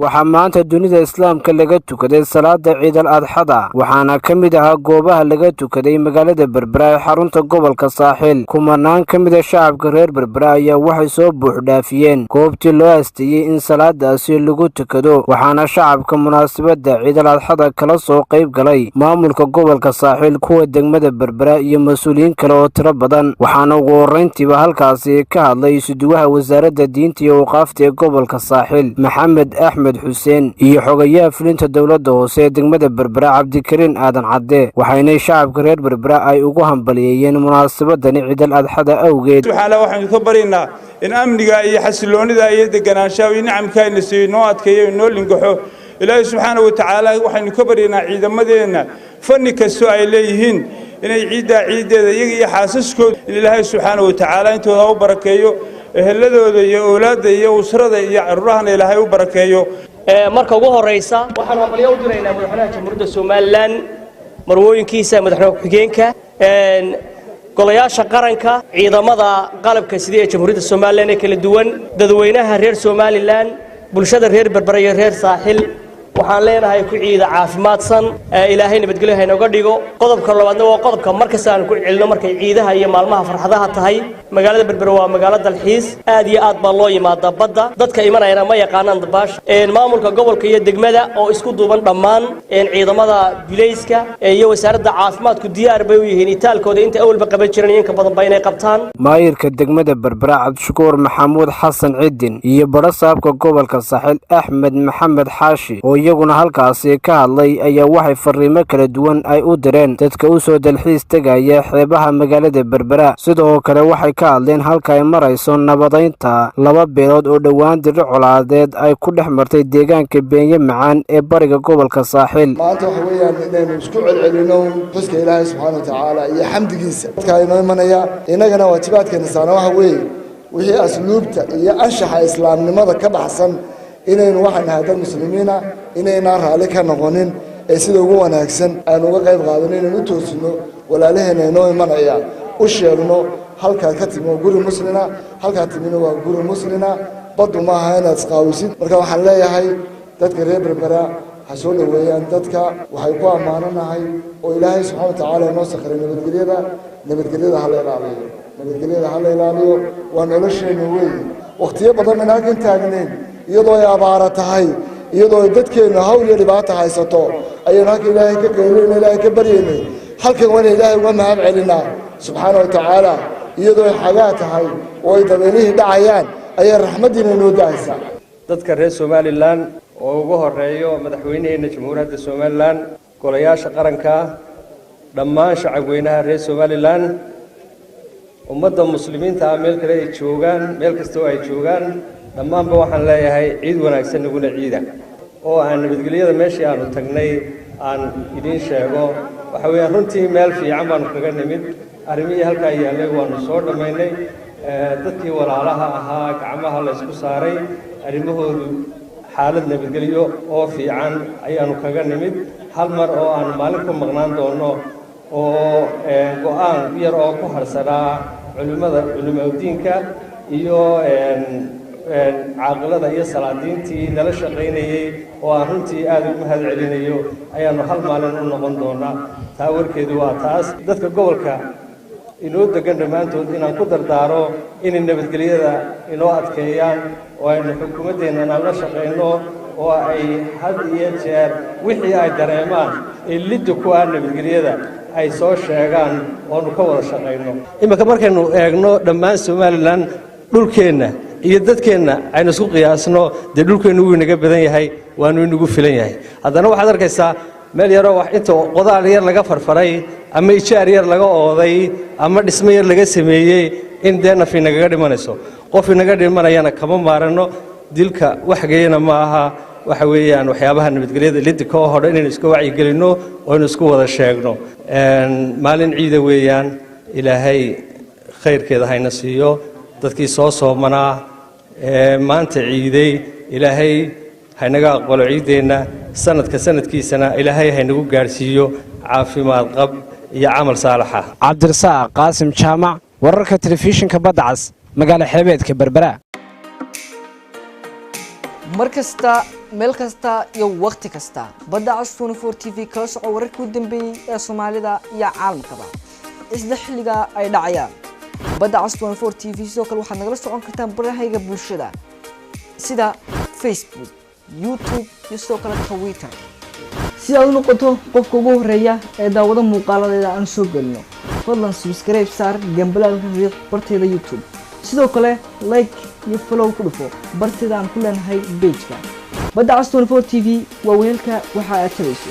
waxaa maanta dunida islaamka laga tukaday salaada ciidal adxada waxaana ka mid ahaa goobaha laga tukaday magaalada berbera ee xarunta gobolka saaxil kumanaan ka mid ah shacabka reer berbera ayaa waxay soo buux dhaafiyeen goobtii loo aasteeyey in salaadaasi lagu tukado waxaana shacabka munaasabada ciidal adxada kala soo qayb galay maamulka gobolka saaxil kuwa degmada berbera iyo mas-uuliyiin kale oo tiro badan waxaana ugu horreyntiiba halkaasi ka hadlay isuduwaha wasaaradda diinta iyo awqaafta ee gobolka saaxil maxamed axmed xuseen iyo xogayaha fulinta dowladda hoose ee degmada berbera cabdikariin aadan cadde waxayna shacabka reer berbera ay ugu hambaliyeeyeen munaasabadani ciidal adxada awgeed waxaan ka barinaynaa in amniga iyo xasiloonida iyo deganaanshaha iyo nicamkaayna si noo adkeeyo noo lingaxo ilaahay subxaanahu wa ta'aala waxaan ka barinaynaa ciidamadeena fanni kasto ay leeyihiin inay ciideeda iyaga iyo xaasaskooda ilaahay subxaanahu wa ta'aala intooda u barakeeyo eheladooda iyo awlaadda iyo usrada iyo carruurahana ilaahay u barakeeyo marka ugu horeysa waxaan hambalyo u diraynaa madaxweynaha jamhuuriyadda Soomaaliland marwooyinkiisa madaxweynaha ku-xigeenka golayaasha qaranka ciidamada qalabka sida ee jamhuuriyadda Soomaaliland ee kala duwan dadweynaha reer Soomaaliland bulshada reer berbera iyo reer saaxil waxaan leenahay ku ciida caafimaadsan ilaahay nabadgelyo haynaga dhigo qodobka labaadna waa qodobka markasta aan ku celino markay ciidaha iyo maalmaha farxadaha tahay magaalada berbera waa magaalo dalxiis aad iyo aad baa loo yimaada badda dadka imanayna ma yaqaanaan dabaash maamulka gobolka iyo degmada oo isku duuban dhammaan ciidamada bilayska iyo wasaaradda caafimaadku diyaar bay u yihiin itaalkooda inta awalba qaban jireen in ka badan bay inay qabtaan maayirka degmada berbera cabdishakuur maxamuud xasan ciidin iyo barasaabka gobolka saaxil axmed maxamed xaashi iyaguna halkaasi ka hadlay ayaa waxay fariimo kala duwan ay u direen dadka u soo dalxiis tagaya xeebaha magaalada berbera sidoo kale waxay ka hadleen halka ay marayso nabadaynta laba beelood oo dhowaan diro colaadeed ay ku dhex martay deegaanka beenye macaan ee bariga gobolka saaxil maanta waxa weeyaan inaynu isku celcelino xuska ilaahay subxaanahu wa ta'aala iyo xamdigiisa dadka inoo imanaya inagana waajibaadkeena saana waxa weeye wixii asluubta iyo anshaxa islaamnimada ka baxsan inaynu waxaan nahay dad muslimiina inaynaan raalli ka noqonin ee sida ugu wanaagsan aan uga qayb qaadano inaynu u toosino walaalaheena inoo imanaya u sheegno halkaad ka timi waa guri muslina halkaad timina waa guri muslina baddu maaha inaad isqaawisid marka waxaan leeyahay dadka reer berbera ha soo dhoweeyaan dadka waxay ku ammaananahay oo ilaahay subxaana wa tacaala inoo sakhiray nabadgelyada ha la ilaaliyo nabadgelyada ha la ilaaliyo waa nolosheenna weeye wakhtiyo badan inaan halkan taagnayn iyadoo ay abaara tahay iyadoo ay dadkeennu hawl iyo dhibaato haysato ayaynu halka ilaahay ka qeyleyna ilaahay ka baryaynay halkan waa inay ilaahay uga mahad celinaa subxaana wa tacaala iyadoo ay xagaa tahay oo ay dabeelihii dhacayaan ayay raxmaddiina inoo da'aysaa dadka reer Soomaaliland oo ugu horeeyo madaxweynaheena jamhuuriyadda Soomaaliland golayaasha qaranka dhammaan shacabweynaha reer Soomaaliland ummadda muslimiinta meel kale ay joogaan meel kasta oo ay joogaan dhammaanba waxaan leeyahay ciid wanaagsan naguna ciida oo aan nabadgelyada meeshii aanu tagnay aan idiin sheego waxa weeyaan runtii meel fiican baanu kaga nimid arrimihii halkaa yaallay waanu soo dhammaynay dadkii walaalaha ahaa gacmaha la isku saaray arrimahoodu xaalad nabadgelyo oo fiican ayaanu kaga nimid hal mar oo aan maalin ku maqnaan doono oo go'aan yar oo ku harsanaa culimadiinka iyo caaqilada iyo salaadiintii nala shaqaynayay oo aan runtii aad ugu mahad celinayo ayaanu hal maalin u noqon doonaa taa warkeedu waa taas dadka gobolka inoo degan dhammaantood inaan ku dardaaro inay nabadgelyada inoo adkeeyaan oo aynu xukuumaddeennana la shaqayno oo ay had iyo jeer wixii ay dareemaan ee lidda ku ah nabadgelyada ay soo sheegaan oonu ka wada shaqayno iminka markaynu eegno dhammaan Soomaaliland dhulkeenna iyo dadkeenna aynu isku qiyaasno dee dhulkeennu wuu inaga badan yahay waanu inagu filan yahay haddana waxaad arkaysaa meel yaroo wax inta qodaal yar laga farfaray ama ijaar yar laga ooday ama dhismo yar laga sameeyey in dee naf inagaga dhimanayso qof inaga dhimanayana kama maarano dilka waxgeeyana ma aha waxa weeyaan waxyaabaha nabadgelyada lidka oo hore inaynu iska wacyigelinno oo inaynu isku wada sheegno maalin ciida weeyaan ilaahay khayrkeeda hayna siiyo dadkii soo soomanaa maanta ciiday ilaahay haynaga aqbalo ciideenna sanadka sanadkiisana ilaahay haynagu gaarsiiyo caafimaad qab iyo camal saalaxa cabdirasaaq qaasim jaamac wararka telefishinka badda cas magaalo xeebeedka berbera markasta meel kasta iyo waqti kasta badda cas 24 TV kala soco wararkii u dambeeyay ee Soomaalida iyo caalamkaba isla xilliga ay dhacayaan badda cas 24 TV sidoo kale waxaad nagala socon kartaan barahayga bulshada sida Facebook YouTube iyo sidoo kale Twitter si aad u noqoto qofka ugu horeeya ee daawada muuqaaladeeda aan soo galno fadlan subscribe saar gambalaalka riiq barteeda YouTube sidoo kale like iyo follow ku dhufo barteeda aan ku leenahay page-ka badda cas 24 TV waa weelka waxa aad tabayso